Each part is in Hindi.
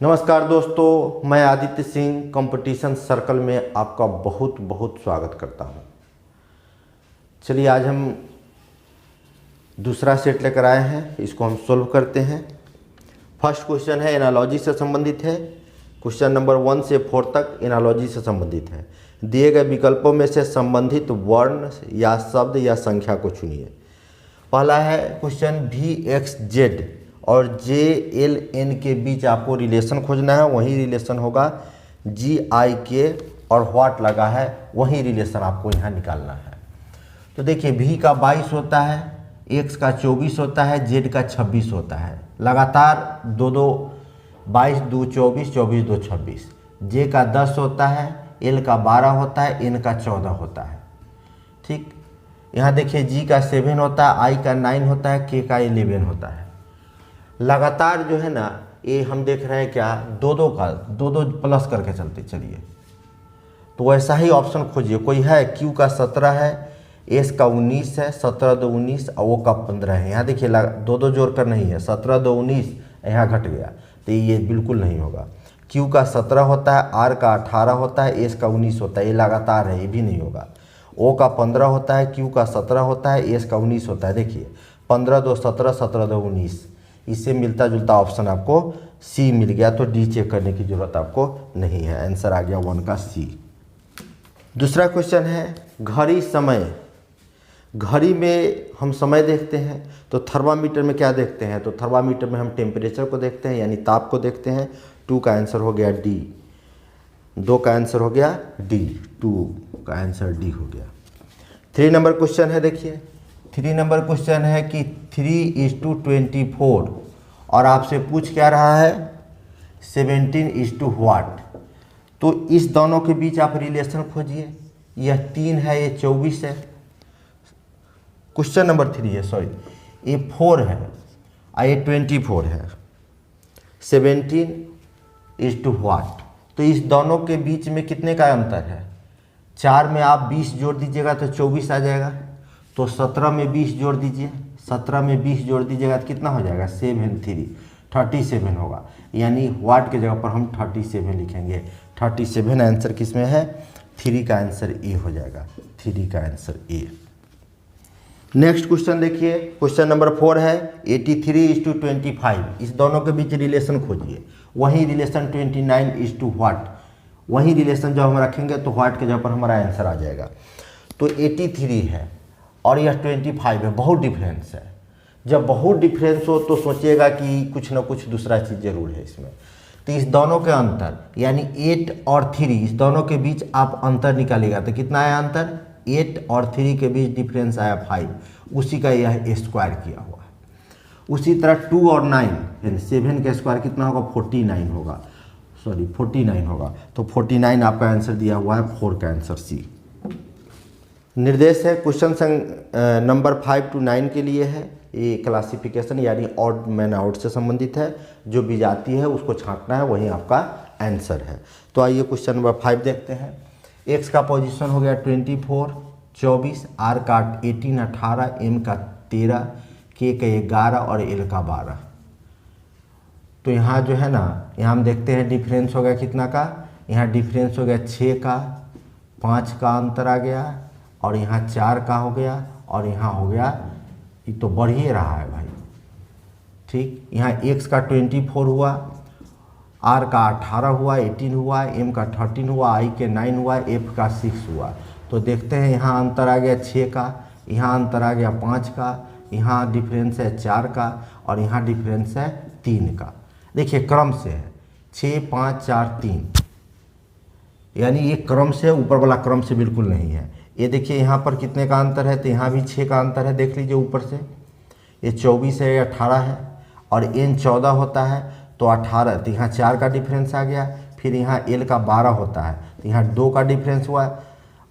नमस्कार दोस्तों, मैं आदित्य सिंह कंपटीशन सर्कल में आपका बहुत बहुत स्वागत करता हूं। चलिए आज हम दूसरा सेट लेकर आए हैं, इसको हम सोल्व करते हैं। फर्स्ट क्वेश्चन है एनालॉजी से संबंधित है। क्वेश्चन नंबर 1 से 4 तक एनालॉजी से संबंधित है। दिए गए विकल्पों में से संबंधित वर्ण या शब्द या संख्या को चुनिए। पहला है क्वेश्चन VXZ और JLN के बीच आपको रिलेशन खोजना है। वही रिलेशन होगा GIK और व्हाट लगा है वही रिलेशन आपको यहाँ निकालना है। तो देखिए V का 22 होता है, X का 24 होता है, Z का 26 होता है। लगातार दो 22 2 24, 24 2 26। J का 10 होता है, L का 12 होता है, N का 14 होता है। ठीक, यहाँ देखिए G का 7 होता है, I का 9 होता है, K का 11 होता है। लगातार जो है ना ये हम देख रहे हैं क्या दो दो प्लस करके चलते चलिए। तो वैसा ही ऑप्शन खोजिए। कोई है Q का 17 है, S का 19 है, 17 2 19 और O का 15 है। यहाँ देखिए दो जोड़ कर नहीं है, 17 2 19 यहाँ घट गया तो ये बिल्कुल नहीं होगा। Q का 17 होता है, R का 18 होता है, S का 19 होता है, ये लगातार है, ये भी नहीं होगा। O का 15 होता है, Q का 17 होता है, S का 19 होता है। देखिए 15 2 17, 17 2 19, इससे मिलता जुलता ऑप्शन आपको C मिल गया। तो D चेक करने की जरूरत आपको नहीं है। आंसर आ गया 1 का C। दूसरा क्वेश्चन है घड़ी समय। घड़ी में हम समय देखते हैं तो थर्मामीटर में क्या देखते हैं? तो थर्मामीटर में हम टेम्परेचर को देखते हैं यानी ताप को देखते हैं। 2 का आंसर हो गया D, 2 का आंसर हो गया D, 2 का आंसर D हो गया। 3 नंबर क्वेश्चन है, देखिए 3 नंबर क्वेश्चन है कि 3:24 और आपसे पूछ क्या रहा है 17:व्हाट। तो इस दोनों के बीच आप रिलेशन खोजिए। यह 3 है, ये 24 है। क्वेश्चन नंबर 3 है, सॉरी ये 4 है और ये 24 है। 17:व्हाट। तो इस दोनों के बीच में कितने का अंतर है? 4 में आप 20 जोड़ दीजिएगा तो 24 आ जाएगा। तो 17 में 20 जोड़ दीजिए, 17 में 20 जोड़ दीजिएगा तो कितना हो जाएगा 37 होगा। यानी वाट के जगह पर हम 37 लिखेंगे। 37 आंसर किस में है? 3 का आंसर ए हो जाएगा। 3 का आंसर ए। नेक्स्ट क्वेश्चन देखिए, क्वेश्चन नंबर 4 है 83:25। इस दोनों के बीच रिलेशन खोजिए। वही रिलेशन 29:व्हाट, वही रिलेशन जब हम रखेंगे तो व्हाट के जगह पर हमारा आंसर आ जाएगा। तो 83 है और यह 25 है, बहुत डिफरेंस है। जब बहुत डिफरेंस हो तो सोचिएगा कि कुछ ना कुछ दूसरा चीज़ जरूर है इसमें। तो इस दोनों के अंतर यानी 8 और 3, इस दोनों के बीच आप अंतर निकालिएगा तो कितना आया अंतर? 8 और 3 के बीच डिफरेंस आया 5, उसी का यह स्क्वायर किया हुआ है। उसी तरह 2 और 9 यानी 7 का स्क्वायर कितना होगा? 49 होगा, सॉरी 49 होगा। तो 49 आपका आंसर दिया हुआ है, 4 का आंसर सी। निर्देश है क्वेश्चन नंबर 5 to 9 के लिए है। ये क्लासिफिकेशन यानी ऑड मैन आउट से संबंधित है। जो भी जाती है उसको छांटना है, वही आपका आंसर है। तो आइए क्वेश्चन नंबर 5 देखते हैं। एक्स का पोजीशन हो गया 24 24, आर का 18 18, एम का 13, के का 11 और एल का 12। तो यहाँ जो है ना, यहाँ हम देखते हैं डिफरेंस हो गया कितना का? यहाँ डिफरेंस हो गया 6 का, 5 का अंतर आ गया और यहाँ 4 का हो गया और यहाँ हो गया, ये तो बढ़ ही रहा है भाई। ठीक, यहाँ एक्स का 24 हुआ, आर का 18 हुआ, 18 हुआ, एम का 13 हुआ, आई के 9 हुआ, एफ का 6 हुआ। तो देखते हैं यहाँ अंतर आ गया 6 का, यहाँ अंतर आ गया 5 का, यहाँ डिफरेंस है 4 का और यहाँ डिफरेंस है 3 का। देखिए क्रम से है 6 5 4 3, यानी ये क्रम से, ऊपर वाला क्रम से बिल्कुल नहीं है। ये देखिए यहाँ पर कितने का अंतर है? तो यहाँ भी 6 का अंतर है, देख लीजिए ऊपर से। ये 24 है, ये 18 है और एन 14 होता है तो 18, तो यहाँ 4 का डिफरेंस आ गया। फिर यहाँ एल का 12 होता है तो यहाँ 2 का डिफरेंस हुआ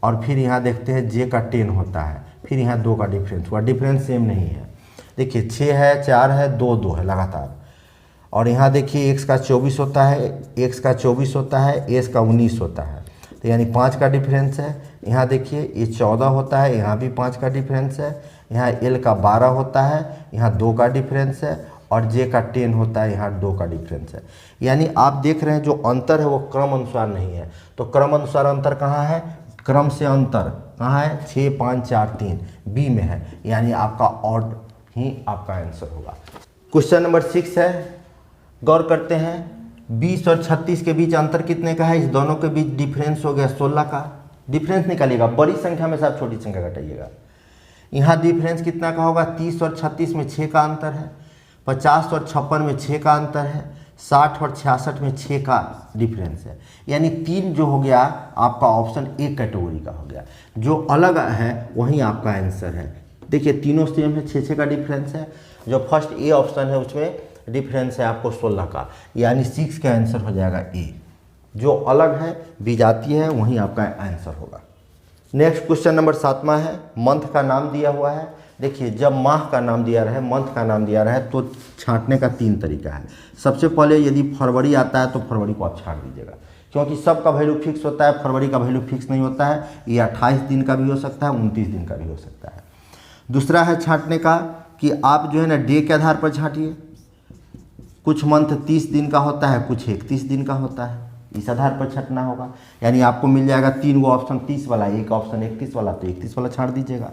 और फिर यहाँ देखते हैं जे का 10 होता है, फिर यहाँ 2 का डिफरेंस हुआ। डिफरेंस सेम नहीं है। देखिए 6 है, 4 है, 2 2 है लगातार। और यहाँ देखिए एक्स का 24 होता है, एक्स का 24 होता है, एस का 19 होता है, तो यानी 5 का डिफरेंस है। यहाँ देखिए ये 14 होता है, यहाँ भी 5 का डिफरेंस है। यहाँ एल का 12 होता है, यहाँ 2 का डिफरेंस है और जे का 10 होता है, यहाँ 2 का डिफरेंस है। यानी आप देख रहे हैं जो अंतर है वो क्रम अनुसार नहीं है। तो क्रम अनुसार अंतर कहाँ है? क्रम से अंतर कहाँ है? 6 5 4 3 बी में है, यानी आपका ऑड ही आपका आंसर होगा। क्वेश्चन नंबर 6 है, गौर करते हैं 20 और 36 के बीच अंतर कितने का है? इस दोनों के बीच डिफरेंस हो गया 16 का। डिफरेंस निकालिएगा, बड़ी संख्या में से आप छोटी संख्या घटाइएगा। यहाँ डिफरेंस कितना का होगा? 30 और 36 में 6 का अंतर है, 50 और 56 में 6 का अंतर है, 60 और 66 में 6 का डिफरेंस है। यानी 3 जो हो गया आपका ऑप्शन ए कैटेगरी का हो गया। जो अलग है वही आपका आंसर है। देखिए तीनों सेम है, 6 का डिफरेंस है। जो फर्स्ट ए ऑप्शन है उसमें डिफरेंस है आपको 16 का, यानी 6 का आंसर हो जाएगा ए। जो अलग है विजाती है वही आपका आंसर होगा। नेक्स्ट क्वेश्चन नंबर 7वां है, मंथ का नाम दिया हुआ है। देखिए जब माह का नाम दिया रहे, मंथ का नाम दिया रहे तो छांटने का 3 तरीका है। सबसे पहले यदि फरवरी आता है तो फरवरी को आप छांट दीजिएगा, क्योंकि सबका वैल्यू फिक्स होता है, फरवरी का वैल्यू फिक्स नहीं होता है। ये 28 दिन का भी हो सकता है, 29 दिन का भी हो सकता है। दूसरा है छांटने का कि आप जो है ना डे के आधार पर छांटिए। कुछ मंथ 30 दिन का होता है, कुछ 31 दिन का होता है, इस आधार पर छांटना होगा। यानी आपको मिल जाएगा 3 गो ऑप्शन 30 वाला, एक ऑप्शन 31 वाला, तो 31 वाला छांट दीजिएगा।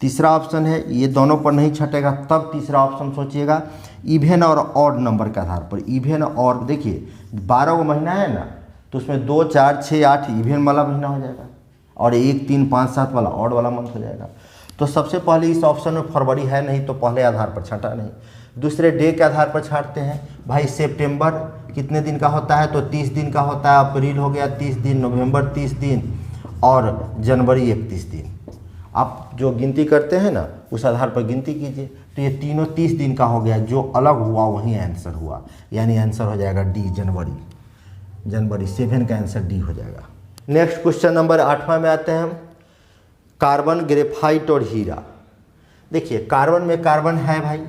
तीसरा ऑप्शन है ये दोनों पर नहीं छटेगा, तब तीसरा ऑप्शन सोचिएगा इवेन और ऑड नंबर के आधार पर। इवेन और देखिए 12 गो महीना है ना, तो उसमें 2 4 6 8 इवेन वाला महीना हो जाएगा और 1 3 5 7 वाला ऑड वाला मंथ हो जाएगा। तो सबसे पहले इस ऑप्शन में फरवरी है नहीं, तो पहले आधार पर छाटा नहीं। दूसरे डे के आधार पर छाटते हैं। भाई सितंबर कितने दिन का होता है? तो 30 दिन का होता है। अप्रैल हो गया 30 दिन, नवंबर 30 दिन और जनवरी 31 दिन। आप जो गिनती करते हैं ना उस आधार पर गिनती कीजिए। तो ये तीनों 30 दिन का हो गया, जो अलग हुआ वही आंसर हुआ, यानी आंसर हो जाएगा डी, जनवरी 7 का आंसर डी हो जाएगा। नेक्स्ट क्वेश्चन नंबर 8वां में आते हैं हम, कार्बन, ग्रेफाइट और हीरा। देखिए कार्बन में कार्बन है भाई,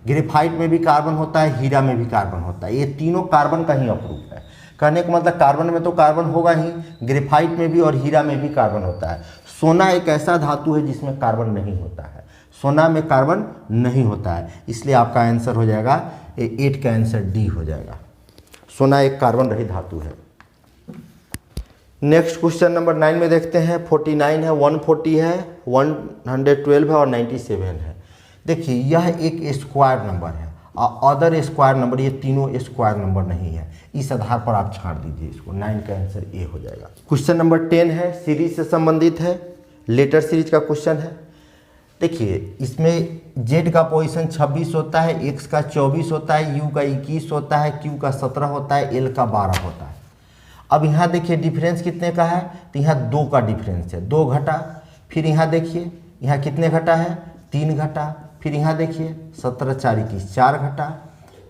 ग्रेफाइट में भी कार्बन होता है, हीरा में भी कार्बन होता है। ये तीनों कार्बन का ही अप्रूव है। कहने का मतलब कार्बन में तो कार्बन होगा ही, ग्रेफाइट में भी और हीरा में भी कार्बन होता है। सोना एक ऐसा धातु है जिसमें कार्बन नहीं होता है, सोना में कार्बन नहीं होता है, इसलिए आपका आंसर हो जाएगा 8 का आंसर डी हो जाएगा। सोना एक कार्बन रहित धातु है। नेक्स्ट क्वेश्चन नंबर 9 में देखते हैं, 49 है, 140 है, 112 है और 97 है। देखिए यह एक स्क्वायर नंबर है और अदर स्क्वायर नंबर, ये तीनों स्क्वायर नंबर नहीं है। इस आधार पर आप छांट दीजिए इसको, 9 का आंसर ए हो जाएगा। क्वेश्चन नंबर 10 है, सीरीज से संबंधित है, लेटर सीरीज का क्वेश्चन है। देखिए इसमें जेड का पोजीशन 26 होता है, एक्स का 24 होता है, यू का 21 होता है, क्यू का 17 होता है, एल का 12 होता है। अब यहाँ देखिए डिफरेंस कितने का है? तो यहाँ 2 का डिफरेंस है, 2 घटा। फिर यहाँ देखिए यहाँ कितने घटा है? 3 घटा। फिर यहाँ देखिए 17 4 21 4 घटा।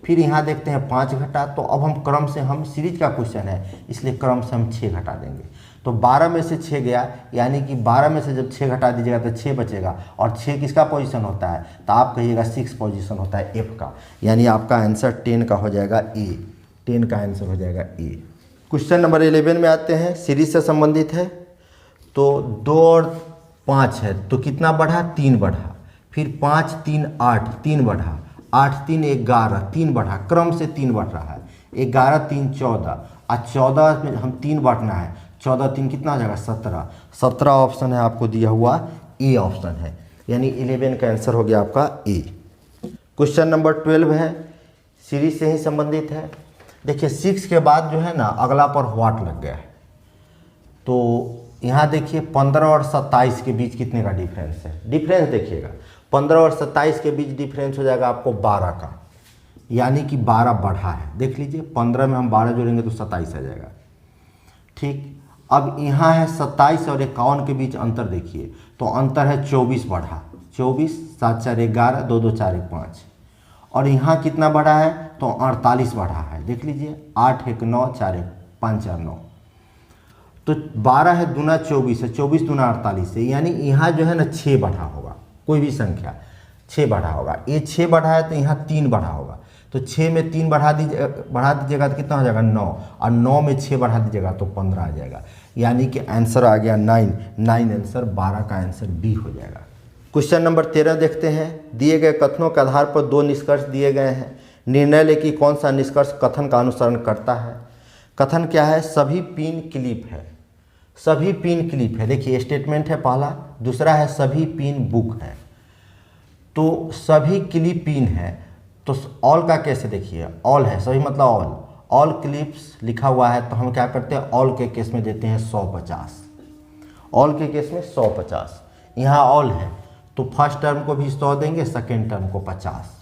फिर यहाँ देखते हैं 5 घटा। तो अब हम क्रम से, हम सीरीज का क्वेश्चन है इसलिए क्रम से हम 6 घटा देंगे। तो 12 में से 6 गया, यानी कि 12 में से जब 6 घटा दीजिएगा तो 6 बचेगा। और 6 किसका पोजीशन होता है? तो आप कहिएगा 6 पोजीशन होता है एफ का, यानी आपका आंसर 10 का हो जाएगा ए, 10 का आंसर हो जाएगा ए। क्वेश्चन नंबर 11 में आते हैं, सीरीज से संबंधित है। तो 2 और 5 है तो कितना बढ़ा? 3 बढ़ा। फिर 5 3 8, 3 बढ़ा। 8 3 11, 3 बढ़ा। क्रम से 3 बढ़ रहा है। 11 3 14 और 14 में हम 3 बढ़ना है। 14 3 कितना हो जाएगा? 17। 17 ऑप्शन है आपको दिया हुआ, ए ऑप्शन है, यानी 11 का आंसर हो गया आपका ए। क्वेश्चन नंबर 12 है, सीरीज से ही संबंधित है। देखिए 6 के बाद जो है ना अगला पर व्हाट लग गया है। तो यहाँ देखिए 15 और 27 के बीच कितने का डिफरेंस है? डिफरेंस देखिएगा 15 और 27 के बीच डिफरेंस हो जाएगा आपको 12 का, यानी कि 12 बढ़ा है। देख लीजिए 15 में हम 12 जोड़ेंगे तो 27 आ जाएगा। ठीक, अब यहाँ है 27 और 51 के बीच अंतर देखिए, तो अंतर है 24 बढ़ा। 24 7 4 11 2 2 4 1 5। और यहाँ कितना बढ़ा है? तो 48 बढ़ा है। देख लीजिए 8 1 9 4 1 5 4 9। तो 12 है दूना 24 है, 24 दूना 48 है, यानी यहाँ जो है ना 6 बढ़ा होगा, कोई भी संख्या 6 बढ़ा होगा। ये 6 बढ़ा है तो यहाँ 3 बढ़ा होगा। तो 6 में 3 बढ़ा दीजिएगा तो कितना हो जाएगा? 9। और 9 में 6 बढ़ा दीजिएगा तो 15 आ जाएगा, यानी कि आंसर आ गया 9 आंसर, 12 का आंसर बी हो जाएगा। क्वेश्चन नंबर 13 देखते हैं। दिए गए कथनों के आधार पर दो निष्कर्ष दिए गए हैं। निर्णय ले कि कौन सा निष्कर्ष कथन का अनुसरण करता है। कथन क्या है? सभी पिन क्लिप है। सभी पिन क्लिप है। देखिए स्टेटमेंट है पहला, दूसरा है सभी पिन बुक है। तो सभी क्लिप पिन है, तो ऑल का कैसे? देखिए ऑल है, सभी मतलब ऑल क्लिप्स लिखा हुआ है, तो हम क्या करते हैं ऑल के केस में देते हैं 150। ऑल के केस में 150, यहाँ ऑल है तो फर्स्ट टर्म को भी 100 देंगे, सेकेंड टर्म को 50।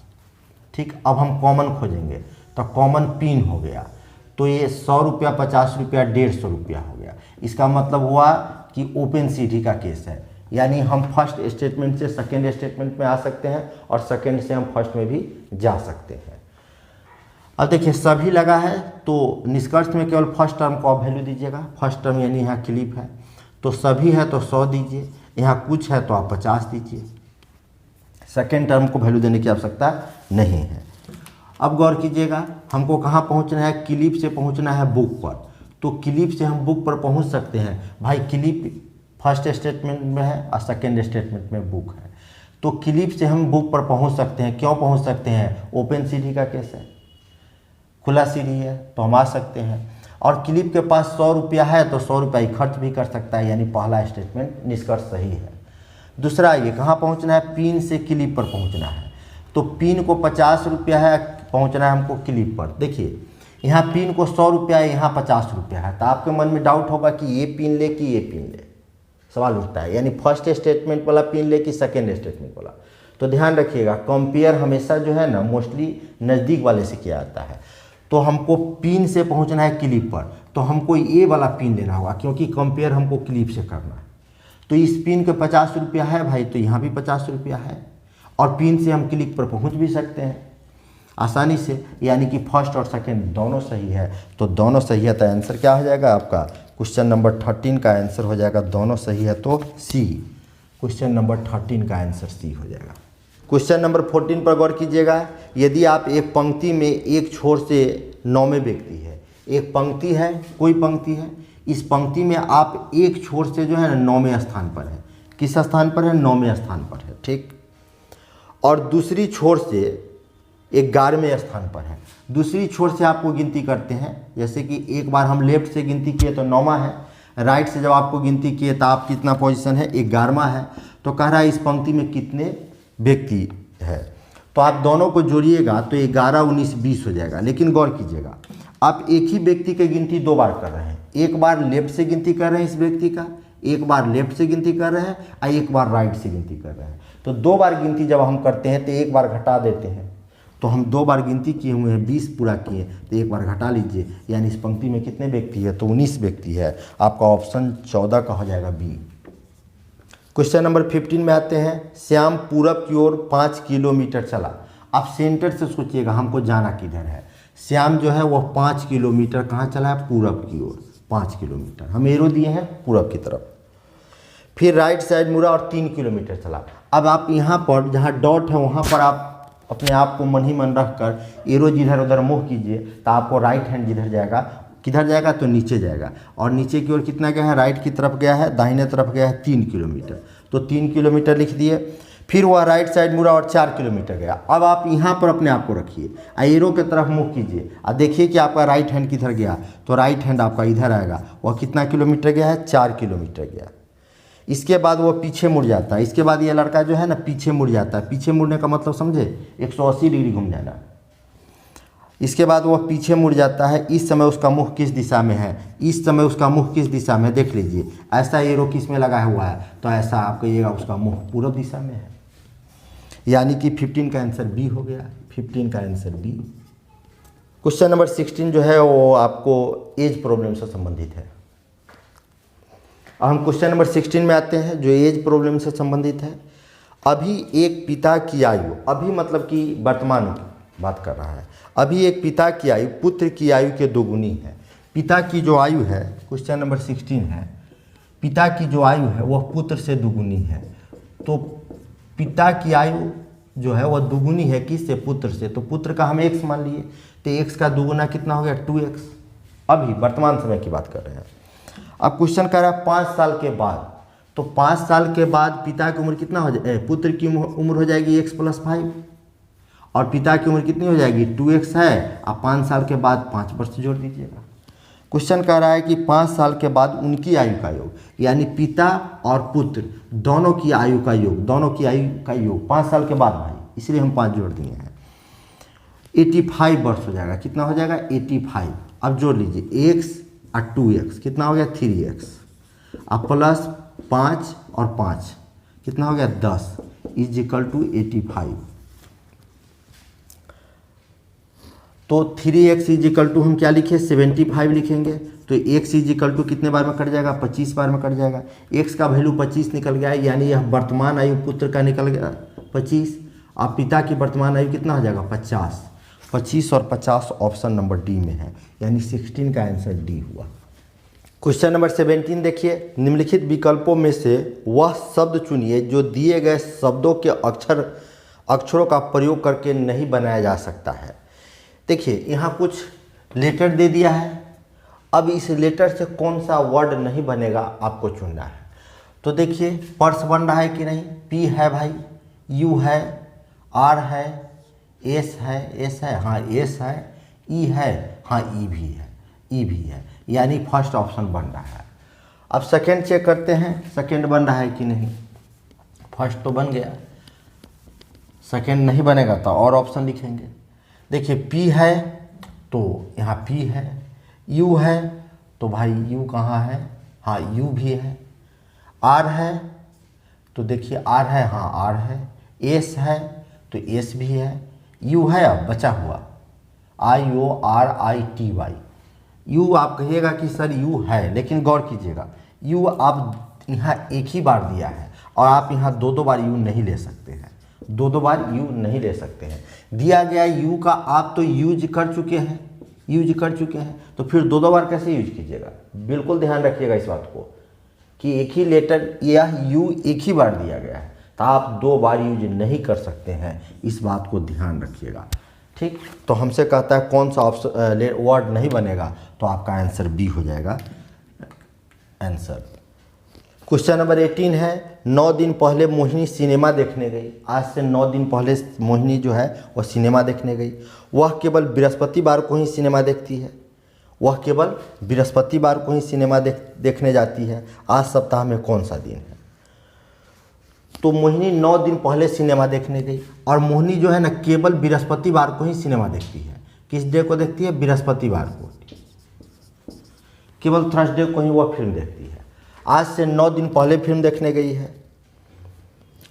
ठीक, अब हम कॉमन खोजेंगे तो कॉमन पिन हो गया, तो ये 100 रुपया, 50 रुपया, 150 रुपया हो गया। इसका मतलब हुआ कि ओपन सीडी का केस है, यानी हम फर्स्ट स्टेटमेंट से सेकेंड स्टेटमेंट में आ सकते हैं और सेकेंड से हम फर्स्ट में भी जा सकते हैं। अब देखिए सभी लगा है तो निष्कर्ष में केवल फर्स्ट टर्म को आप वैल्यू दीजिएगा। फर्स्ट टर्म यानी यहाँ क्लिप है, तो सभी है तो 100 दीजिए, यहाँ कुछ है तो आप 50 दीजिए। सेकेंड टर्म को वैल्यू देने की आवश्यकता नहीं है। अब गौर कीजिएगा, हमको कहाँ पहुँचना है? क्लिप से पहुँचना है बुक पर, तो क्लिप से हम बुक पर पहुँच सकते हैं। भाई क्लिप फर्स्ट स्टेटमेंट में है और सेकेंड स्टेटमेंट में बुक है, तो क्लिप से हम बुक पर पहुँच सकते हैं। क्यों पहुँच सकते हैं? ओपन सीडी का केस है, खुला सीडी है तो हम आ सकते हैं। और क्लिप के पास 100 रुपया है तो 100 रुपया ही खर्च भी कर सकता है, यानी पहला स्टेटमेंट निष्कर्ष सही है। दूसरा, ये कहाँ पहुँचना है? पिन से क्लिप पर पहुँचना है, तो पिन को 50 रुपया है, पहुँचना है हमको क्लिप पर। देखिए यहाँ पिन को 100 रुपया है, यहाँ 50 रुपया है, तो आपके मन में डाउट होगा कि ये पिन ले कि ये पिन ले, सवाल उठता है, यानी फर्स्ट स्टेटमेंट वाला पिन ले कि सेकेंड स्टेटमेंट वाला। तो ध्यान रखिएगा, कंपेयर हमेशा जो है ना मोस्टली नज़दीक वाले से किया जाता है। तो हमको पिन से पहुंचना है क्लिप पर, तो हमको ये वाला पिन लेना होगा, क्योंकि कंपेयर हमको क्लिप से करना है। तो इस पिन के 50 रुपया है भाई, तो यहाँ भी 50 रुपया है, और पिन से हम क्लिक पर पहुंच भी सकते हैं आसानी से, यानी कि फर्स्ट और सेकेंड दोनों सही है। तो दोनों सही है तो आंसर क्या हो जाएगा आपका? क्वेश्चन नंबर 13 का आंसर हो जाएगा, दोनों सही है तो सी। क्वेश्चन नंबर 13 का आंसर सी हो जाएगा। क्वेश्चन नंबर 14 पर गौर कीजिएगा। यदि आप एक पंक्ति में एक छोर से 9वें व्यक्ति है, एक पंक्ति है, कोई पंक्ति है, इस पंक्ति में आप एक छोर से जो है ना 9वें स्थान पर है। किस स्थान पर है? 9वें स्थान पर है। ठीक, और दूसरी छोर से 11वें स्थान पर है। दूसरी छोर से आपको गिनती करते हैं, जैसे कि एक बार हम लेफ्ट से गिनती किए तो 9वां है, राइट से जब आपको गिनती किए तो आप कितना पोजीशन है? 11वां है। तो कह रहा है इस पंक्ति में कितने व्यक्ति है, तो आप दोनों को जोड़िएगा तो 11, 19, 20 हो जाएगा। लेकिन गौर कीजिएगा, आप एक ही व्यक्ति की गिनती 2 बार कर रहे हैं। एक बार लेफ्ट से गिनती कर रहे हैं इस व्यक्ति का, एक बार लेफ्ट से गिनती कर रहे हैं और एक बार राइट से गिनती कर रहे हैं। तो 2 बार गिनती जब हम करते हैं तो एक बार घटा देते हैं, तो हम 2 बार गिनती किए हुए हैं, 20 पूरा किए, तो एक बार घटा लीजिए, यानी इस पंक्ति में कितने व्यक्ति है? तो 19 व्यक्ति है। आपका ऑप्शन 14 का हो जाएगा बी। क्वेश्चन नंबर 15 में आते हैं। श्याम पूरब की ओर 5 किलोमीटर चला। आप सेंटर से सोचिएगा, हमको जाना किधर है? श्याम जो है वह 5 किलोमीटर कहाँ चला है? पूरब की ओर 5 किलोमीटर, हम एरो दिए हैं पूरब की तरफ। फिर राइट साइड मुड़ा और 3 किलोमीटर चला। अब आप यहाँ पर जहाँ डॉट है वहाँ पर आप अपने आप को मन ही मन रख कर एरो जिधर उधर मूव कीजिए, तो आपको राइट हैंड जिधर जाएगा, किधर जाएगा? तो नीचे जाएगा। और नीचे की ओर कितना गया है? राइट की तरफ गया है, दाहिने तरफ गया है 3 किलोमीटर, तो 3 किलोमीटर लिख दिए। फिर वह राइट साइड मुड़ा और 4 किलोमीटर गया। अब आप यहाँ पर अपने आप को रखिए, एरो की तरफ मूव कीजिए और देखिए कि आपका राइट हैंड किधर गया, तो राइट हैंड आपका इधर आएगा। वह कितना किलोमीटर गया है? 4 किलोमीटर गया। इसके बाद वो पीछे मुड़ जाता है। इसके बाद ये लड़का जो है ना पीछे मुड़ जाता है। पीछे मुड़ने का मतलब समझे? 180 डिग्री घूम जाना। इसके बाद वह पीछे मुड़ जाता है। इस समय उसका मुख किस दिशा में है? इस समय उसका मुख किस दिशा में? देख लीजिए, ऐसा एरो किस में लगा हुआ है, तो ऐसा आप कहिएगा उसका मुख पूर्व दिशा में है, यानी कि 15 का आंसर बी हो गया। 15 का आंसर बी। क्वेश्चन नंबर 16 जो है वो आपको एज प्रॉब्लम से संबंधित है। अब हम क्वेश्चन नंबर 16 में आते हैं जो एज प्रॉब्लम से संबंधित है। अभी एक पिता की आयु, अभी मतलब कि वर्तमान की बात कर रहा है, अभी एक पिता की आयु पुत्र की आयु के दोगुनी है। पिता की जो आयु है, क्वेश्चन नंबर 16 है, पिता की जो आयु है वह पुत्र से दुगुनी है। तो पिता की आयु जो है वह दुगुनी है किससे? पुत्र से। तो पुत्र का हम x मान लिए, तो x का दुगुना कितना हो गया? 2x। अभी वर्तमान समय की बात कर रहे हैं। अब क्वेश्चन कह रहा है 5 साल के बाद तो 5 साल के बाद पिता की उम्र कितना हो जाए, पुत्र की उम्र हो जाएगी x + 5, और पिता की उम्र कितनी हो जाएगी 2x है, आप 5 साल के बाद 5 वर्ष जोड़ दीजिएगा। क्वेश्चन कह रहा है कि 5 साल के बाद उनकी आयु का योग, यानी पिता और पुत्र दोनों की आयु का योग, 5 साल के बाद भाई, इसलिए हम 5 जोड़ दिए हैं। 85 वर्ष हो जाएगा, कितना हो जाएगा 85। अब जोड़ लीजिए x और 2x, कितना हो गया 3x, अब प्लस 5 और 5 कितना हो गया 10 = 85। तो 3x = हम क्या लिखे 75 लिखेंगे। तो x = कितने बार में कट जाएगा 25 बार में कट जाएगा। x का वैल्यू 25 निकल गया, यानी यह वर्तमान आयु पुत्र का निकल गया 25, अब पिता की वर्तमान आयु कितना हो जाएगा 50। 25 और 50 ऑप्शन नंबर डी में है, यानी 16 का आंसर डी हुआ। क्वेश्चन नंबर 17 देखिए, निम्नलिखित विकल्पों में से वह शब्द चुनिए जो दिए गए शब्दों के अक्षरों का प्रयोग करके नहीं बनाया जा सकता है। देखिए यहाँ कुछ लेटर दे दिया है, अब इस लेटर से कौन सा वर्ड नहीं बनेगा आपको चुनना है। तो देखिए पर्स बन रहा है कि नहीं, P है भाई, U है, R है, S है, हाँ S है, E है, हाँ E भी है, यानी फर्स्ट ऑप्शन बन रहा है। अब सेकंड चेक करते हैं, सेकंड बन रहा है कि नहीं। फर्स्ट तो बन गया, सेकंड नहीं बनेगा तो और ऑप्शन लिखेंगे। देखिए P है तो यहाँ P है, U है तो भाई U कहाँ है, हाँ U भी है, R है तो देखिए R है, हाँ R है, S है तो S भी है, U है अब बचा हुआ IORITY। U आप कहिएगा कि सर U है, लेकिन गौर कीजिएगा U आप यहाँ एक ही बार दिया है और आप यहाँ दो बार U नहीं ले सकते हैं, दो बार U नहीं ले सकते हैं। दिया गया U का आप तो यूज कर चुके हैं, तो फिर दो बार कैसे यूज कीजिएगा। बिल्कुल ध्यान रखिएगा इस बात को कि एक ही लेटर या U एक ही बार दिया गया है, तो आप 2 बार यूज नहीं कर सकते हैं, इस बात को ध्यान रखिएगा। ठीक, तो हमसे कहता है कौन सा ऑप्शन वर्ड नहीं बनेगा, तो आपका आंसर बी हो जाएगा आंसर। क्वेश्चन नंबर 18 है, 9 दिन पहले मोहिनी सिनेमा देखने गई। आज से 9 दिन पहले मोहिनी जो है वह सिनेमा देखने गई। वह केवल बृहस्पतिवार को ही सिनेमा देखती है, वह केवल बृहस्पतिवार को ही सिनेमा देखने जाती है। आज सप्ताह में कौन सा दिन है। तो मोहिनी 9 दिन पहले सिनेमा देखने गई, और मोहिनी जो है ना केवल बृहस्पतिवार को ही सिनेमा देखती है। किस डे को देखती है, बृहस्पतिवार को, केवल थर्सडे को ही वह फिल्म देखती है। आज से 9 दिन पहले फिल्म देखने गई है,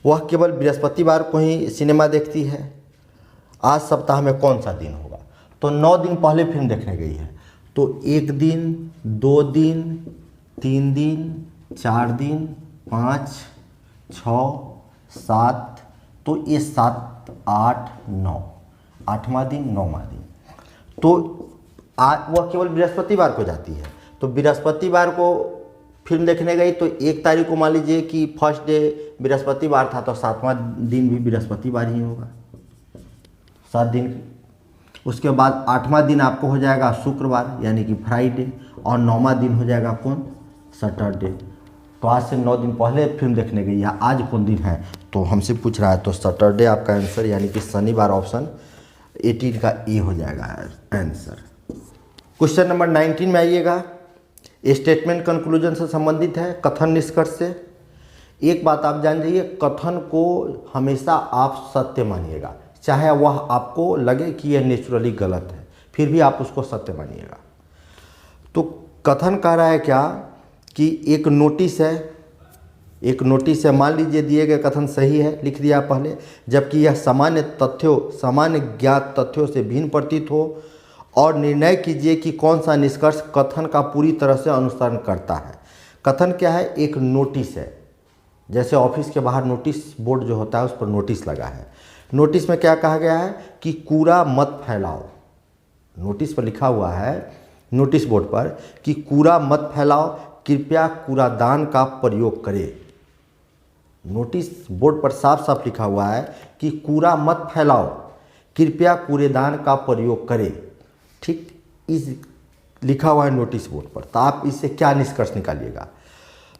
वह केवल बृहस्पतिवार को ही सिनेमा देखती है। आज सप्ताह में कौन सा दिन होगा। तो 9 दिन पहले फिल्म देखने गई है, तो 1 दिन, 2 दिन, 3 दिन, 4 दिन, 5, 6, 7, तो ये 7, 8, 9, 8वां दिन, 9वां दिन। तो वह केवल बृहस्पतिवार को जाती है, तो बृहस्पतिवार को फिल्म देखने गई, तो 1 तारीख को मान लीजिए कि फर्स्ट डे बृहस्पतिवार था, तो 7वां दिन भी बृहस्पतिवार ही होगा, 7 दिन। उसके बाद 8वां दिन आपको हो जाएगा शुक्रवार यानी कि फ्राइडे, और 9वां दिन हो जाएगा कौन, सैटरडे। तो आज से 9 दिन पहले फिल्म देखने गई है, आज कौन दिन है, तो हमसे पूछ रहा है, तो सैटरडे आपका आंसर, यानी कि शनिवार ऑप्शन 18 का ए हो जाएगा आंसर। क्वेश्चन नंबर 19 में आइएगा, स्टेटमेंट कंक्लूजन से संबंधित है, कथन निष्कर्ष से। एक बात आप जान जाइए, कथन को हमेशा आप सत्य मानिएगा, चाहे वह आपको लगे कि यह नेचुरली गलत है, फिर भी आप उसको सत्य मानिएगा। तो कथन कह रहा है क्या कि एक नोटिस है, मान लीजिए दिए गए कथन सही है, लिख दिया पहले, जबकि यह सामान्य ज्ञात तथ्यों से भिन्न प्रतीत हो, और निर्णय कीजिए कि कौन सा निष्कर्ष कथन का पूरी तरह से अनुसरण करता है। कथन क्या है, एक नोटिस है, जैसे ऑफिस के बाहर नोटिस बोर्ड जो होता है उस पर नोटिस लगा है। नोटिस में क्या कहा गया है कि कूड़ा मत फैलाओ। नोटिस पर लिखा हुआ है, नोटिस बोर्ड पर, कि कूड़ा मत फैलाओ, कृपया कूड़ादान का प्रयोग करें। नोटिस बोर्ड पर साफ साफ लिखा हुआ है कि कूड़ा मत फैलाओ, कृपया कूड़ेदान का प्रयोग करें। ठीक, इस लिखा हुआ है नोटिस बोर्ड पर, तो आप इससे क्या निष्कर्ष निकालिएगा।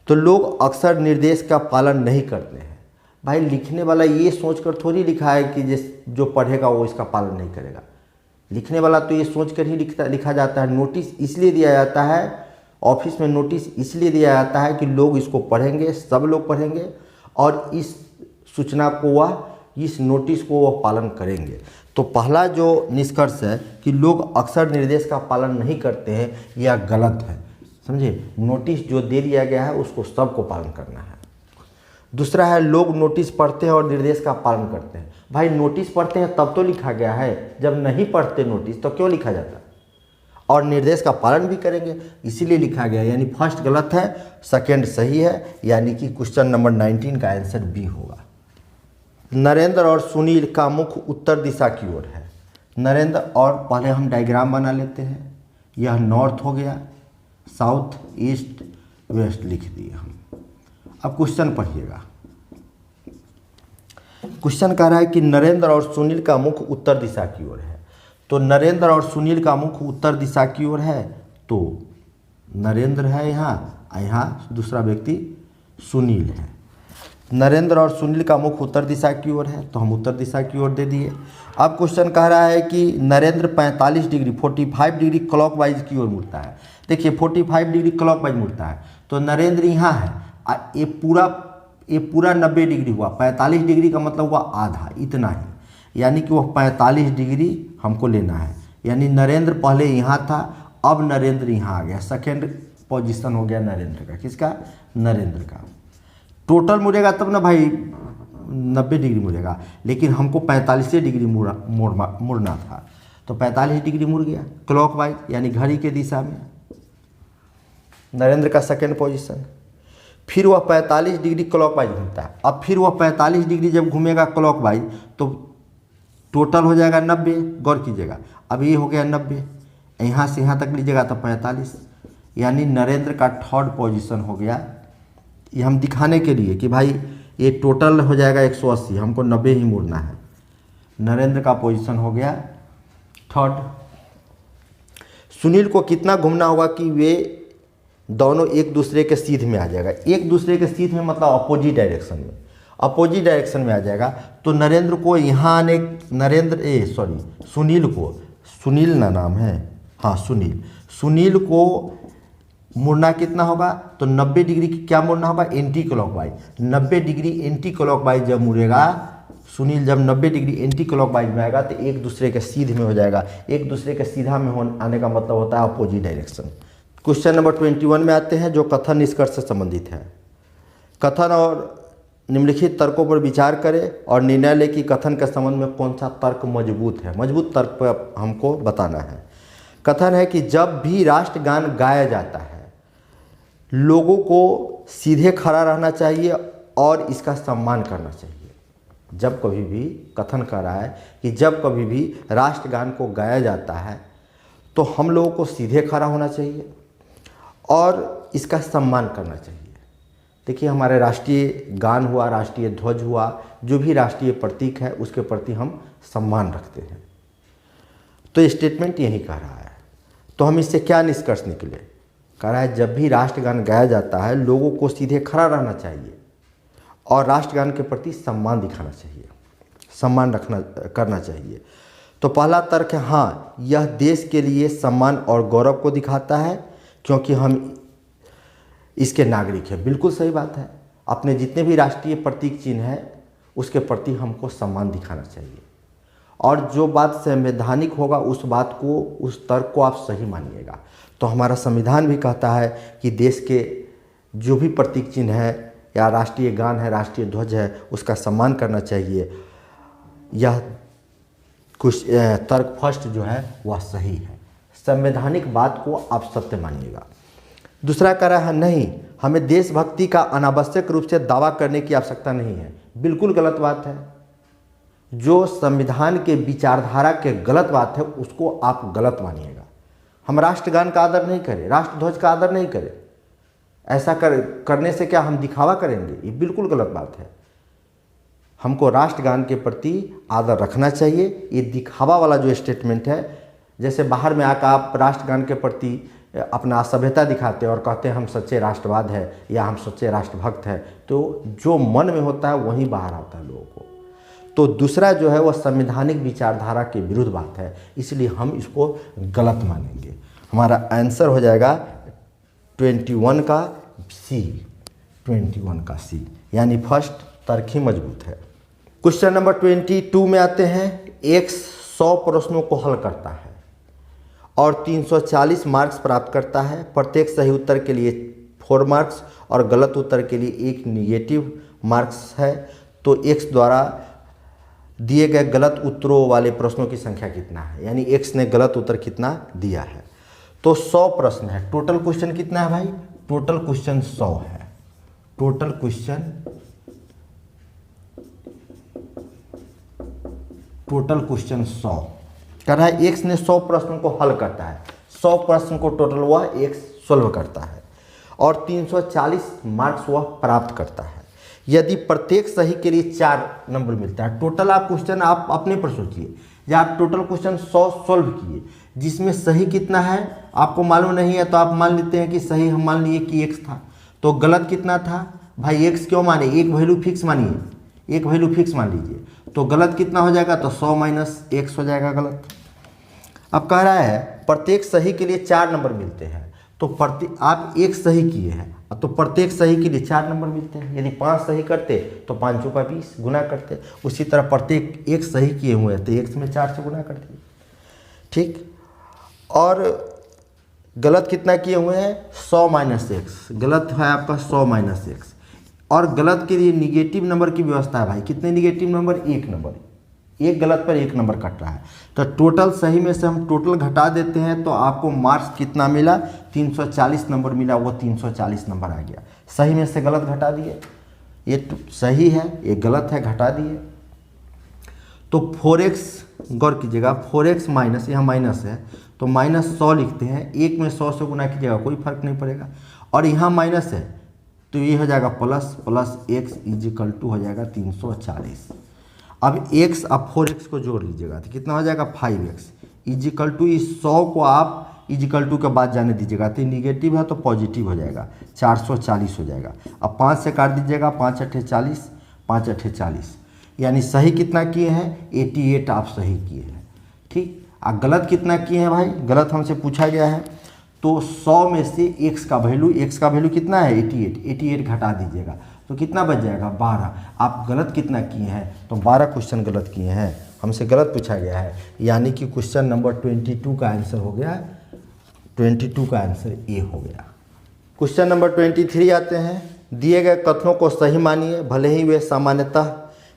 तो लोग अक्सर निर्देश का पालन नहीं करते हैं। भाई लिखने वाला ये सोचकर थोड़ी लिखा है कि जो पढ़ेगा वो इसका पालन नहीं करेगा। लिखने वाला तो ये सोचकर ही लिखा जाता है। नोटिस इसलिए दिया जाता है, ऑफिस में नोटिस इसलिए दिया जाता है कि लोग इसको पढ़ेंगे, सब लोग पढ़ेंगे और इस सूचना को इस नोटिस को वह पालन करेंगे। तो पहला जो निष्कर्ष है कि लोग अक्सर निर्देश का पालन नहीं करते हैं, यह गलत है। समझे, नोटिस जो दे दिया गया है उसको सबको पालन करना है। दूसरा है लोग नोटिस पढ़ते हैं और निर्देश का पालन करते हैं। भाई नोटिस पढ़ते हैं तब तो लिखा गया है, जब नहीं पढ़ते नोटिस तो क्यों लिखा जाता? और निर्देश का पालन भी करेंगे इसीलिए लिखा गया। यानी फर्स्ट गलत है, सेकंड सही है, यानी कि क्वेश्चन नंबर 19 का आंसर बी होगा। नरेंद्र और सुनील का मुख उत्तर दिशा की ओर है। नरेंद्र और, पहले हम डायग्राम बना लेते हैं। यह नॉर्थ हो गया, साउथ, ईस्ट, वेस्ट लिख दिए हम। अब क्वेश्चन पढ़िएगा। क्वेश्चन कह रहा है कि नरेंद्र और सुनील का मुख उत्तर दिशा की ओर है। तो नरेंद्र और सुनील का मुख उत्तर दिशा की ओर है, तो नरेंद्र है यहाँ, यहाँ दूसरा व्यक्ति सुनील है। नरेंद्र और सुनील का मुख उत्तर दिशा की ओर है, तो हम उत्तर दिशा की ओर दे दिए। अब क्वेश्चन कह रहा है कि नरेंद्र 45 डिग्री 45 डिग्री क्लॉकवाइज की ओर मुड़ता है। देखिए 45 डिग्री क्लॉकवाइज मुड़ता है, तो नरेंद्र यहाँ है। ये पूरा 90 डिग्री हुआ। 45 डिग्री का मतलब हुआ आधा, इतना ही, यानी कि वह 45 डिग्री हमको लेना है। यानी नरेंद्र पहले यहाँ था, अब नरेंद्र यहाँ आ गया। सेकेंड पोजीशन हो गया नरेंद्र का। किसका? नरेंद्र का। टोटल मुड़ेगा तब ना भाई 90 डिग्री मुड़ेगा, लेकिन हमको 45 डिग्री मुड़ना था, तो 45 डिग्री मुड़ गया क्लॉकवाइज, यानी घड़ी के दिशा में। नरेंद्र का सेकेंड पोजीशन। फिर वह 45 डिग्री क्लॉकवाइज घूमता है। अब फिर वह 45 डिग्री जब घूमेगा क्लॉकवाइज तो टोटल हो जाएगा 90। गौर कीजिएगा, अब ये हो गया 90, यहाँ से यहाँ तक लीजिएगा तो 45, यानी नरेंद्र का थर्ड पोजीशन हो गया। ये हम दिखाने के लिए कि भाई ये टोटल हो जाएगा 180, हमको 90 ही मुड़ना है। नरेंद्र का पोजीशन हो गया थर्ड। सुनील को कितना घूमना होगा कि वे दोनों एक दूसरे के सीध में आ जाएगा? एक दूसरे के सीध में मतलब अपोजिट डायरेक्शन में, अपोजिट डायरेक्शन में आ जाएगा। तो नरेंद्र को यहाँ आने, सुनील ना नाम है, हाँ सुनील को मुड़ना कितना होगा? तो 90 डिग्री की क्या मुड़ना होगा? Anti clockwise. 90 degree anti clockwise जब मुड़ेगा सुनील, जब 90 डिग्री एंटी क्लॉकवाइज में आएगा तो एक दूसरे के सीध में हो जाएगा। एक दूसरे के सीधा में आने का मतलब होता है अपोजिट डायरेक्शन। क्वेश्चन नंबर 21 में आते हैं, जो कथन निष्कर्ष से संबंधित है। कथन और निम्नलिखित तर्कों पर विचार करें और निर्णय लें कि कथन के संबंध में कौन सा तर्क मजबूत है। मजबूत तर्क पर हमको बताना है। कथन है कि जब भी राष्ट्रगान गाया जाता है लोगों को सीधे खड़ा रहना चाहिए और इसका सम्मान करना चाहिए। जब कभी भी, कथन कर रहा है कि जब कभी भी राष्ट्रगान को गाया जाता है तो हम लोगों को सीधे खड़ा होना चाहिए और इसका सम्मान करना चाहिए। देखिए हमारे राष्ट्रीय गान हुआ, राष्ट्रीय ध्वज हुआ, जो भी राष्ट्रीय प्रतीक है उसके प्रति हम सम्मान रखते हैं। तो ये स्टेटमेंट यही कह रहा है। तो हम इससे क्या निष्कर्ष निकले? कह रहा है जब भी राष्ट्रगान गाया जाता है लोगों को सीधे खड़ा रहना चाहिए और राष्ट्रगान के प्रति सम्मान दिखाना चाहिए, सम्मान करना चाहिए। तो पहला तर्क है हाँ, यह देश के लिए सम्मान और गौरव को दिखाता है क्योंकि हम इसके नागरिक हैं। बिल्कुल सही बात है। अपने जितने भी राष्ट्रीय प्रतीक चिन्ह है उसके प्रति हमको सम्मान दिखाना चाहिए और जो बात संवैधानिक होगा उस बात को, उस तर्क को आप सही मानिएगा। तो हमारा संविधान भी कहता है कि देश के जो भी प्रतीक चिन्ह है या राष्ट्रीय गान है, राष्ट्रीय ध्वज है, उसका सम्मान करना चाहिए। यह कुछ तर्क फर्स्ट जो है वह सही है। संवैधानिक बात को आप सत्य मानिएगा। दूसरा कह रहा है नहीं, हमें देशभक्ति का अनावश्यक रूप से दावा करने की आवश्यकता नहीं है। बिल्कुल गलत बात है। जो संविधान के विचारधारा के गलत बात है उसको आप गलत मानिएगा। हम राष्ट्रगान का आदर नहीं करें, राष्ट्रध्वज का आदर नहीं करें, ऐसा करने से क्या हम दिखावा करेंगे? ये बिल्कुल गलत बात है। हमको राष्ट्रगान के प्रति आदर रखना चाहिए। ये दिखावा वाला जो स्टेटमेंट है, जैसे बाहर में आकर आप राष्ट्रगान के प्रति अपना सभ्यता दिखाते हैं और कहते हैं हम सच्चे राष्ट्रवाद है या हम सच्चे राष्ट्रभक्त हैं, तो जो मन में होता है वही बाहर आता है लोगों को। तो दूसरा जो है वह संवैधानिक विचारधारा के विरुद्ध बात है, इसलिए हम इसको गलत मानेंगे। हमारा आंसर हो जाएगा 21 का सी, 21 का सी, यानी फर्स्ट तर्क ही मजबूत है। क्वेश्चन नंबर 22 में आते हैं। एक्स 100 प्रश्नों को हल करता है और 340 मार्क्स प्राप्त करता है। प्रत्येक सही उत्तर के लिए 4 मार्क्स और गलत उत्तर के लिए 1 निगेटिव मार्क्स है। तो एक्स द्वारा दिए गए गलत उत्तरों वाले प्रश्नों की संख्या कितना है, यानी एक्स ने गलत उत्तर कितना दिया है। तो 100 प्रश्न है। टोटल क्वेश्चन कितना है भाई? टोटल क्वेश्चन 100 है। टोटल क्वेश्चन टोटल क्वेश्चन 100 कर रहा है। एक्स ने 100 प्रश्नों को हल करता है, 100 प्रश्न को टोटल वह एक्स सोल्व करता है और 340 मार्क्स वह प्राप्त करता है। यदि प्रत्येक सही के लिए 4 नंबर मिलता है। टोटल आप क्वेश्चन आप अपने पर सोचिए, जब आप टोटल क्वेश्चन 100 सोल्व किए, जिसमें सही कितना है आपको मालूम नहीं है, तो आप मान लेते हैं कि सही हम मान लिए कि एक्स था, तो गलत कितना था भाई? एक्स क्यों माने? एक वैल्यू फिक्स मानिए, एक वैल्यू फिक्स मान लीजिए, तो गलत कितना हो जाएगा? तो 100 माइनस एक्स हो जाएगा गलत। अब कह रहा है प्रत्येक सही के लिए 4 नंबर मिलते हैं, तो आप एक सही किए हैं तो प्रत्येक सही के लिए 4 नंबर मिलते हैं। यदि 5 सही करते तो 5 चौका 20 गुना करते, उसी तरह प्रत्येक एक सही किए हुए हैं तो एक्स में 4 से गुना करते, ठीक। और गलत कितना किए हुए हैं? 100 माइनस एक्स, गलत है आपका 100 माइनस एक्स। और गलत के लिए निगेटिव नंबर की व्यवस्था है भाई। कितने निगेटिव नंबर? 1 नंबर। एक गलत पर 1 नंबर कट रहा है, तो टोटल सही में से हम टोटल घटा देते हैं तो आपको मार्क्स कितना मिला? 340 नंबर मिला। वो 340 नंबर आ गया। सही में से गलत घटा दिए, ये सही है ये गलत है, घटा दिए। तो 4x गौर कीजिएगा, 4x माइनस, यहाँ माइनस है तो माइनस 100 लिखते हैं। एक में 100 से गुना कीजिएगा कोई फर्क नहीं पड़ेगा। और यहाँ माइनस है तो ये हो जाएगा plus, plus x equal to हो जाएगा 340। अब x अब 4x को जोड़ लीजिएगा तो कितना हो जाएगा? 5x इजिकल टू इस 100 को आप इजिकल टू के बाद जाने दीजिएगा तो निगेटिव है तो पॉजिटिव हो जाएगा, 440 हो जाएगा। अब 5 से काट दीजिएगा, 5 अट्ठे 40, 5 अट्ठे 40, यानी सही कितना किए हैं? 88 आप सही किए हैं, ठीक। अब गलत कितना किए हैं भाई? गलत हमसे पूछा गया है, तो 100 में से x का वैल्यू कितना है? 88 घटा दीजिएगा तो कितना बच जाएगा? 12। आप गलत कितना किए हैं? तो 12 क्वेश्चन गलत किए हैं, हमसे गलत पूछा गया है, यानी कि क्वेश्चन नंबर 22 का आंसर हो गया, 22 का आंसर ए हो गया। क्वेश्चन नंबर 23 आते हैं। दिए गए कथनों को सही मानिए, भले ही वे सामान्यतः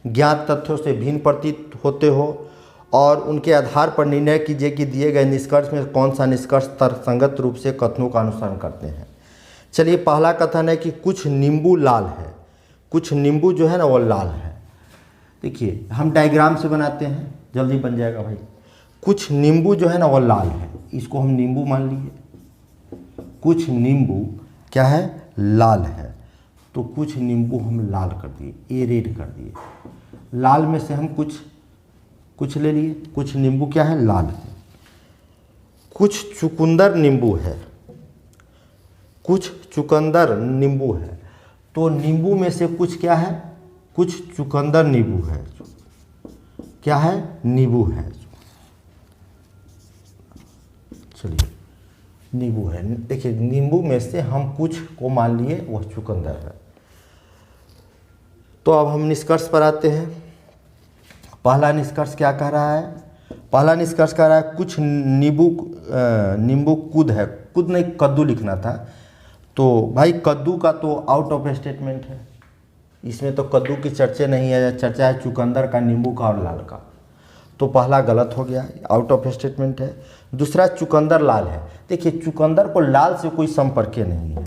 ज्ञात तथ्यों से भिन्न प्रतीत होते हो, और उनके आधार पर निर्णय कीजिए कि दिए गए निष्कर्ष में कौन सा निष्कर्ष तर्कसंगत रूप से कथनों का अनुसरण करते हैं। चलिए, पहला कथन है कि कुछ नींबू लाल है। कुछ नींबू जो है ना वो लाल है। देखिए हम डायग्राम से बनाते हैं, जल्दी बन जाएगा भाई। कुछ नींबू जो है ना वो लाल है, इसको हम नींबू मान लिए। कुछ नींबू क्या है? लाल है। तो कुछ नींबू हम लाल कर दिए, ए रेड कर दिए। लाल में से हम कुछ ले लिए। कुछ नींबू क्या है? लाल है। कुछ चुकंदर नींबू है, कुछ चुकंदर नींबू है। तो नींबू में से कुछ क्या है? कुछ चुकंदर नींबू है। क्या है? नींबू है। चलिए नींबू है। देखिए नींबू में से हम कुछ को मान लिए वह चुकंदर है। तो अब हम निष्कर्ष पर आते हैं। पहला निष्कर्ष क्या कह रहा है? पहला निष्कर्ष कह रहा है कुछ नींबू कुद है। कुद नहीं, कद्दू लिखना था। तो भाई कद्दू का तो आउट ऑफ स्टेटमेंट है, इसमें तो कद्दू की चर्चा नहीं है, चर्चा है चुकंदर का, नींबू का और लाल का। तो पहला गलत हो गया, आउट ऑफ स्टेटमेंट है। दूसरा चुकंदर लाल है। देखिए चुकंदर को लाल से कोई संपर्क नहीं है,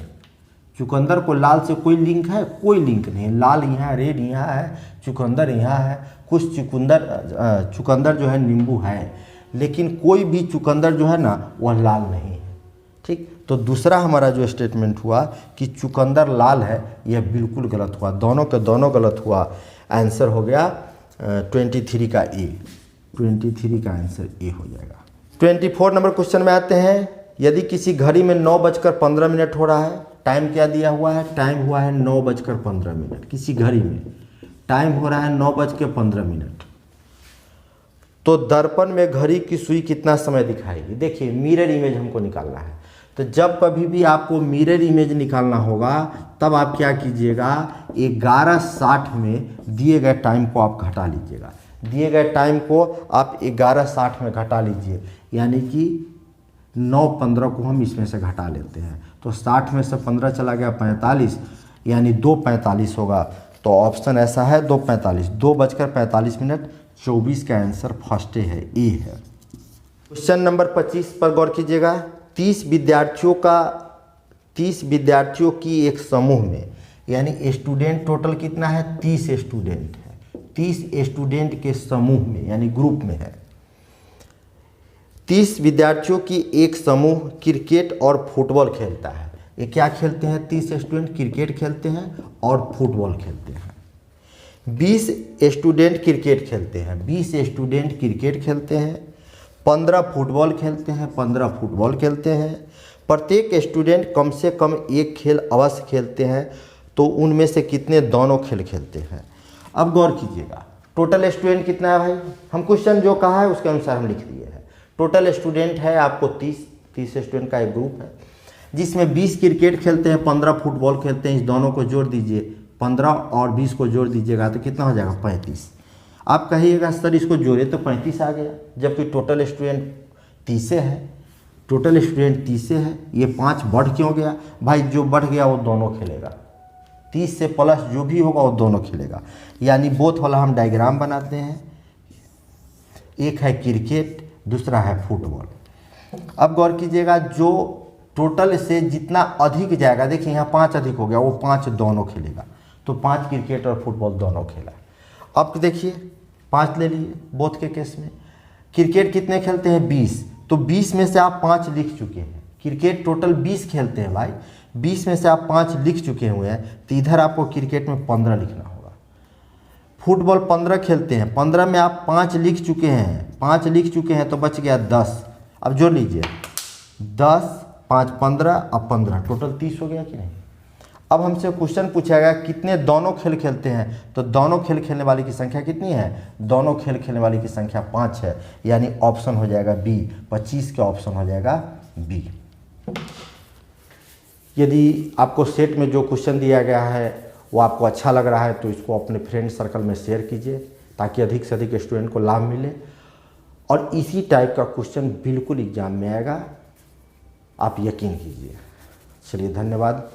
चुकंदर को लाल से कोई लिंक है? कोई लिंक नहीं है। लाल यहाँ, रेड यहाँ है, चुकंदर यहाँ है। कुछ चुकंदर जो है नींबू है, लेकिन कोई भी चुकंदर जो है ना वह लाल नहीं है, ठीक। तो दूसरा हमारा जो स्टेटमेंट हुआ कि चुकंदर लाल है, यह बिल्कुल गलत हुआ। दोनों के दोनों गलत हुआ। आंसर हो गया 23 का ए। 23 का आंसर ए हो जाएगा। 24 नंबर क्वेश्चन में आते हैं। यदि किसी घड़ी में 9:15 हो रहा है, टाइम क्या दिया हुआ है, टाइम हुआ है 9:15, किसी घड़ी में टाइम हो रहा है 9:15, तो दर्पण में घड़ी की सुई कितना समय दिखाएगी। देखिए मिरर इमेज हमको निकालना है, तो जब कभी भी आपको मिरर इमेज निकालना होगा तब आप क्या कीजिएगा, 11:60 में दिए गए टाइम को आप घटा लीजिएगा, दिए गए टाइम को आप 11:60 में घटा लीजिए, यानी कि 9:15 को हम इसमें से घटा लेते हैं, तो 60 में से 15 चला गया 45, यानी 2:45 होगा। तो ऑप्शन ऐसा है 2:45, 2:45, 24 का आंसर फर्स्ट है, ए है। क्वेश्चन नंबर 25 पर गौर कीजिएगा। 30 विद्यार्थियों की एक समूह में, यानी स्टूडेंट टोटल कितना है, 30 स्टूडेंट है, 30 स्टूडेंट के समूह में यानी ग्रुप में है। 30 विद्यार्थियों की एक समूह क्रिकेट और फुटबॉल खेलता है। ये क्या खेलते हैं, 30 स्टूडेंट क्रिकेट खेलते हैं और फुटबॉल खेलते हैं। 20 स्टूडेंट क्रिकेट खेलते हैं, 20 स्टूडेंट क्रिकेट खेलते हैं, 15 फुटबॉल खेलते हैं, 15 फुटबॉल खेलते हैं। प्रत्येक स्टूडेंट कम से कम एक खेल अवश्य खेलते हैं, तो उनमें से कितने दोनों खेल खेलते हैं। अब गौर कीजिएगा, टोटल स्टूडेंट कितना है भाई, हम क्वेश्चन जो कहा है उसके अनुसार हम लिख दिए हैं। टोटल स्टूडेंट है आपको 30 स्टूडेंट का एक ग्रुप है, जिसमें 20 क्रिकेट खेलते हैं, 15 फुटबॉल खेलते हैं। इस दोनों को जोड़ दीजिए, 15 और 20 को जोड़ दीजिएगा तो कितना हो जाएगा, 35। आप कहिएगा सर इसको जोड़े तो 35 आ गया, जबकि टोटल स्टूडेंट 30 है, टोटल स्टूडेंट 30 है, ये 5 बढ़ क्यों गया भाई, जो बढ़ गया वो दोनों खेलेगा, 30 से प्लस जो भी होगा वो दोनों खेलेगा। यानी बोथ वाला हम डायग्राम बनाते हैं, एक है क्रिकेट, दूसरा है फुटबॉल। अब गौर कीजिएगा, जो टोटल से जितना अधिक जाएगा, देखिए यहाँ 5 अधिक हो गया, वो 5 दोनों खेलेगा, तो 5 क्रिकेट और फुटबॉल दोनों खेला। अब देखिए 5 ले लिए बोथ के केस में। क्रिकेट कितने खेलते हैं, 20, तो 20 में से आप 5 लिख चुके हैं। क्रिकेट टोटल 20 खेलते हैं भाई, 20 में से आप 5 लिख चुके हुए हैं, तो इधर आपको क्रिकेट में 15 लिखना होगा। फुटबॉल 15 खेलते हैं, 15 में आप 5 लिख चुके हैं, 5 लिख चुके हैं, तो बच गया 10। अब जोड़ लीजिए, 10, 5, 15, अब 15, टोटल 30 हो गया कि नहीं। अब हमसे क्वेश्चन पूछा गया कितने दोनों खेल खेलते हैं, तो दोनों खेल खेलने वाले की संख्या कितनी है, दोनों खेल खेलने वाले की संख्या 5 है, यानी ऑप्शन हो जाएगा बी, 25 का ऑप्शन हो जाएगा बी। यदि आपको सेट में जो क्वेश्चन दिया गया है वो आपको अच्छा लग रहा है तो इसको अपने फ्रेंड सर्कल में शेयर कीजिए, ताकि अधिक से अधिक स्टूडेंट को लाभ मिले। और इसी टाइप का क्वेश्चन बिल्कुल एग्जाम में आएगा, आप यकीन कीजिए। चलिए धन्यवाद।